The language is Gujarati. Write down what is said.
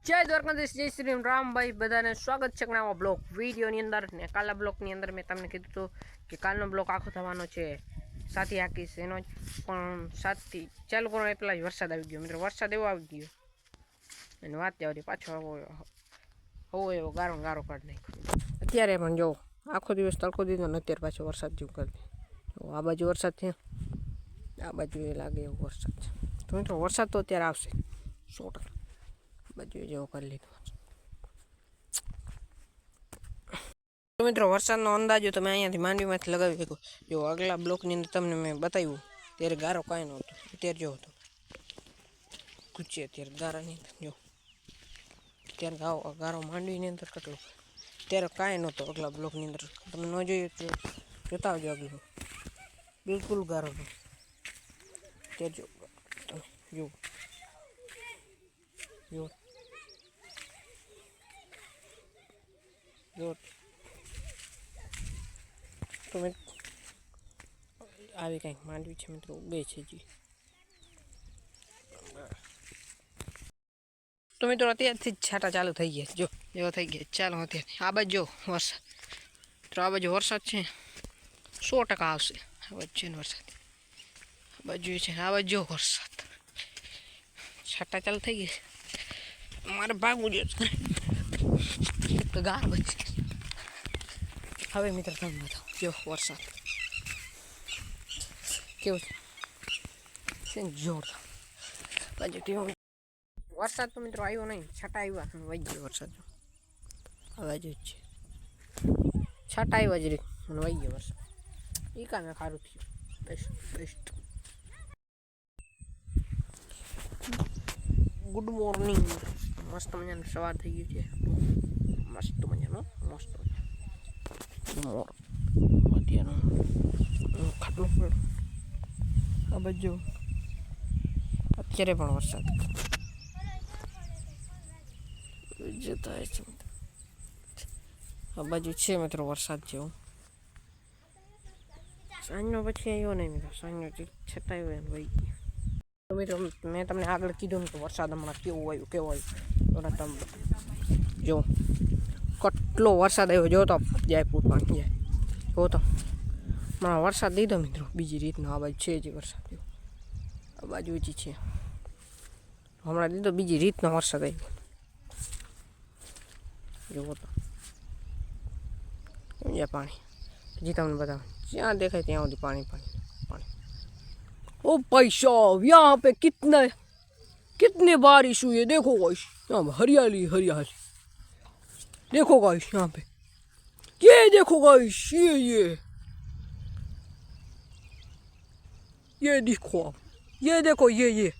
જય દ્વારકાધીશ, જય શ્રી રામભાઈ, બધાને સ્વાગત છે નવા બ્લોગ વિડીયોની અંદર. ને કાલના બ્લોગની અંદર મેં તમને કીધું હતું કે કાલનો બ્લોગ આખો થવાનો છે સાથી હાકીશ એનો જ, પણ સાથી ચાલુ કરો એ પહેલાં જ વરસાદ આવી ગયો મિત્રો. વરસાદ એવો આવી ગયો અને વાત જવા પાછો હોવો એવો ગારો ગારો કાઢી નાખ્યો. અત્યારે પણ જો આખો દિવસ તડકો દીધો ને અત્યારે પાછો વરસાદ જેવું કરી દે. આ બાજુ વરસાદ છે, આ બાજુ એ લાગે એવો વરસાદ છે. તો મિત્રો વરસાદ તો અત્યારે આવશે 100%. બાજુ જેવો કરી લીધું. તો મિત્રો વરસાદનો અંદાજો તમે અહીંયાથી માંડવીમાંથી લગાવી શકો. જો આગલા બ્લોકની અંદર તમને મેં બતાવ્યું ત્યારે ગારો કાંઈ નહોતો, અત્યારે જો હતો ગુચ્ચે અત્યારે ગારાની અંદર જો ત્યારે ગારો માંડવીની અંદર કેટલો ત્યારે કાંઈ નહોતો. આગલા બ્લોકની અંદર તમે ન જોઈએ તો જોતા આવજો. આગળ બિલકુલ ગારો હતો ત્યારે જો તમે જુઓ જો જો તમે આવી કંઈક માંડવી છે મિત્રો, બે છે જી. તો મિત્રો અત્યારથી જ છાંટા ચાલુ થઈ ગયા, જો એવો થઈ ગયા. ચાલો અત્યારથી આ બાજુ જો વરસાદ, તો આ બાજુ વરસાદ છે 100% આવશે. આ બાજુ છે ને વરસાદ, આ બાજુ છે, આ બાજુ જો વરસાદ છાંટા ચાલુ થઈ ગયા. મારે ભાગવું જોઈએ ગાર બચે. હવે મિત્રો તમે બતાવો જો વરસાદ કેવો છે ને જોરદાર. બાજુ કેવો વરસાદ તો મિત્રો આવ્યો નહીં, છાંટા આવ્યા વહી ગયો વરસાદ. આ બાજુ જ છે છાંટા આવ્યા જ રે અને વહી ગયો વરસાદ. એ કામે સારું થયું, બેસ્ટ. ગુડ મોર્નિંગ, મસ્ત મજાનું સવાર થઈ ગયું છે, મસ્ત મજાનું મસ્ત મોર. અત્યારનું ખાટલું પણ આ બાજુ અત્યારે પણ વરસાદ જતા હોય છે. આ બાજુ છે મિત્રો વરસાદ જેવું. સાંજનો પછી આવ્યો નહીં મિત્રો, સાંજનો છતાં આવ્યો એને વહી ગયો. તો મિત્રો મેં તમને આગળ કીધું ને કે વરસાદ હમણાં કેવો આવ્યો તમે જો કેટલો વરસાદ આવ્યો. જો તો જયપુર પાણી જાય જો તો હમણાં વરસાદ દીધો મિત્રો બીજી રીતનો. આ બાજુ છે જે વરસાદ, આ બાજુ જ છે હમણાં દીધો બીજી રીતનો વરસાદ આવ્યો. જુઓ તો સમજ્યા પાણી, હજી તમને બતાવો જ્યાં દેખાય ત્યાં સુધી પાણી પાણી પાણી. ओ भाई साहब यहाँ पे कितने बारिश हुई है, देखो गाइस यहाँ पे हरियाली हरियाली. देखो गाइस यहाँ पे ये देखो गाइस ये देखो आप, ये देखो ये